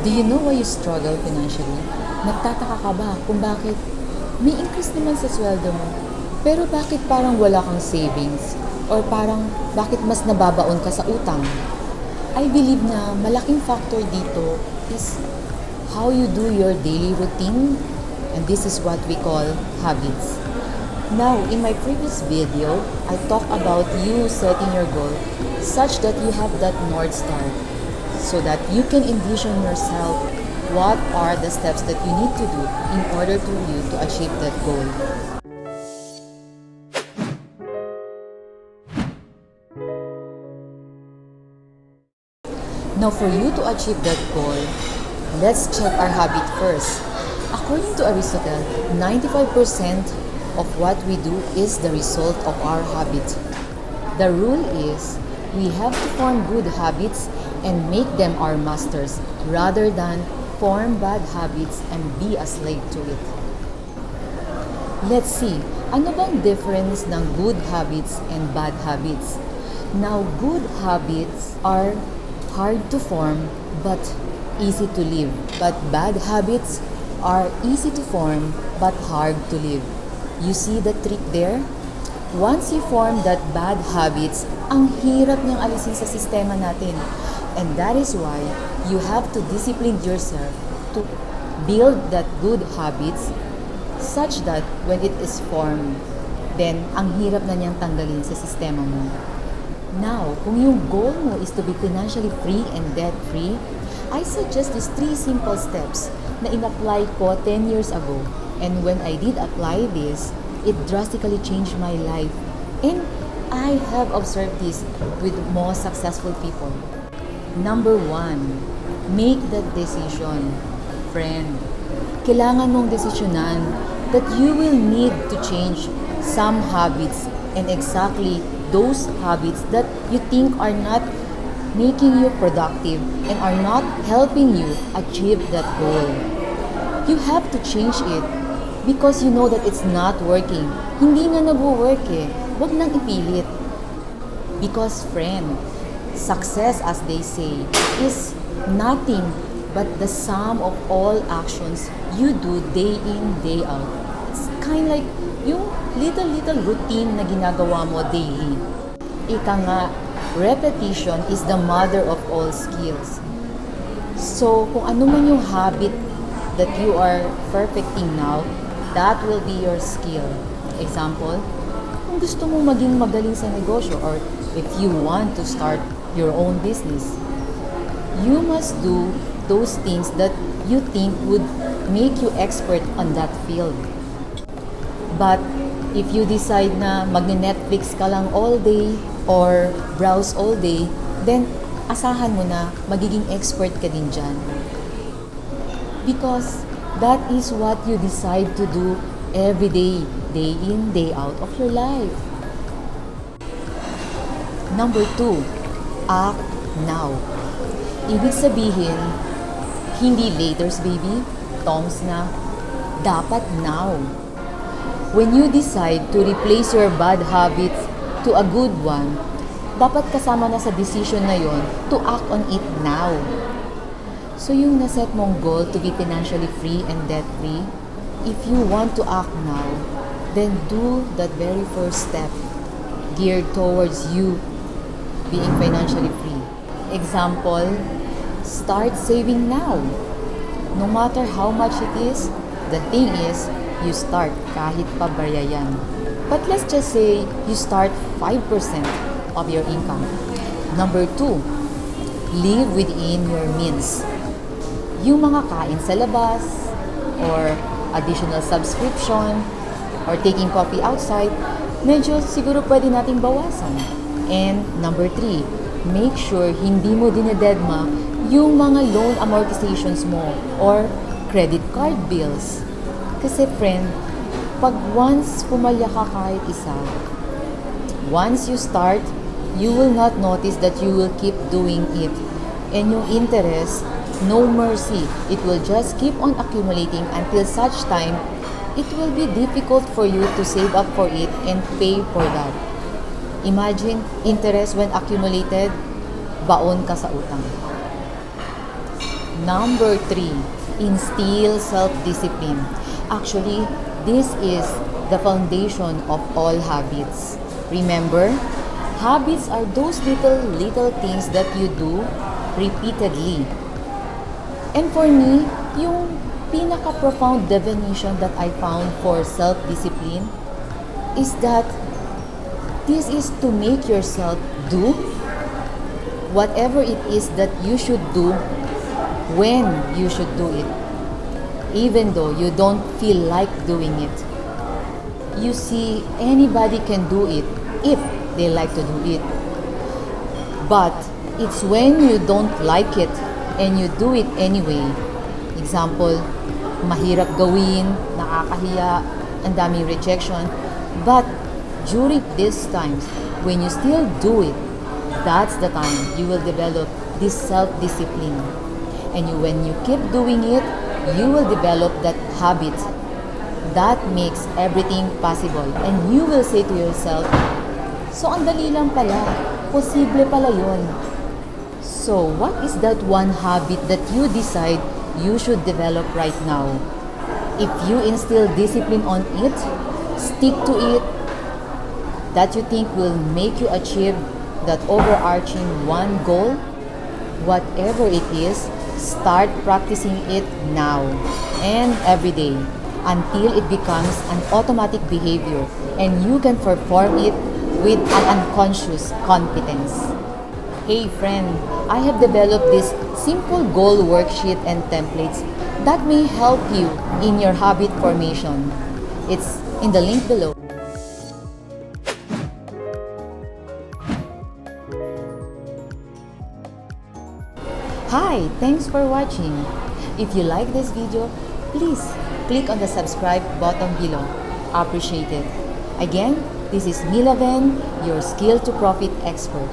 Do you know why you struggle financially? Nagtataka ka ba kung bakit may increase naman sa sweldo mo, pero bakit parang wala kang savings? Or parang bakit mas nababaon ka sa utang? I believe na malaking factor dito is how you do your daily routine, and this is what we call habits. Now, in my previous video, I talked about you setting your goal such that you have that North Star so that you can envision yourself what are the steps that you need to do in order for you to achieve that goal. Now, for you to achieve that goal, let's check our habit first. According to Aristotle, 95% of what we do is the result of our habit. The rule is we have to form good habits and make them our masters rather than form bad habits and be a slave to it. Let's see, ano bang difference ng good habits and bad habits? Now, good habits are hard to form but easy to live. But bad habits are easy to form but hard to live. You see the trick there? Once you form that bad habits, ang hirap niyang alisin sa sistema natin. And that is why you have to discipline yourself to build that good habits such that when it is formed, then ang hirap na niyang tanggalin sa sistema mo. Now, kung yung goal mo is to be financially free and debt-free, I suggest these 3 simple steps na in-apply ko 10 years ago. And when I did apply this, it drastically changed my life. And I have observed this with most successful people. Number 1, make that decision. Friend, kailangan mong desisyonan that you will need to change some habits and exactly those habits that you think are not making you productive and are not helping you achieve that goal. You have to change it because you know that it's not working. Hindi nga nag-work eh. Huwag nang ipilit. Because friend, success as they say is nothing but the sum of all actions you do day in, day out. It's kind of like yung little routine na ginagawa mo daily. Ika nga, repetition is the mother of all skills. So, kung ano man yung habit that you are perfecting now, that will be your skill. Example, kung gusto mo maging magaling sa negosyo or if you want to start your own business, you must do those things that you think would make you expert on that field. But if you decide na magne-Netflix ka lang all day or browse all day, then asahan mo na magiging expert ka din dyan. Because that is what you decide to do every day, day in, day out of your life. Number 2, act now. Ibig sabihin, hindi laters baby, Toms na, dapat now. When you decide to replace your bad habits to a good one, dapat kasama na sa decision na yon to act on it now. So yung naset mong goal to be financially free and debt-free, if you want to act now, then do that very first step geared towards you being financially free. Example, start saving now. No matter how much it is, the thing is, you start kahit pa barya yan. But let's just say you start 5% of your income. Number 2, live within your means. Yung mga kain sa labas, or additional subscription, or taking coffee outside, medyo siguro pwede nating bawasan. And number 3, make sure hindi mo dinededma yung mga loan amortizations mo or credit card bills. Kasi friend, pag once pumalya ka kahit isa, once you start, you will not notice that you will keep doing it. And yung interest, no mercy. It will just keep on accumulating until such time it will be difficult for you to save up for it and pay for that. Imagine, interest when accumulated, baon ka sa utang. Number 3, instill self-discipline. Actually, this is the foundation of all habits. Remember, habits are those little things that you do repeatedly. And for me, yung pinaka-profound definition that I found for self-discipline is that this is to make yourself do whatever it is that you should do when you should do it, even though you don't feel like doing it. You see, anybody can do it if they like to do it. But it's when you don't like it and you do it anyway. Example, mahirap gawin, nakakahiya, ang daming rejection. But during these times, when you still do it, that's the time you will develop this self-discipline. And when you keep doing it, you will develop that habit that makes everything possible. And you will say to yourself, so ang dali lang pala, posible pala yun. So what is that one habit that you decide you should develop right now? If you instill discipline on it, stick to it, that you think will make you achieve that overarching one goal, whatever it is, start practicing it now and every day until it becomes an automatic behavior and you can perform it with an unconscious competence. Hey friend, I have developed this simple goal worksheet and templates that may help you in your habit formation. It's in the link below. Hi, thanks for watching. If you like this video, please click on the subscribe button below. Appreciate it. Again, this is Milaven, your Skill to Profit expert.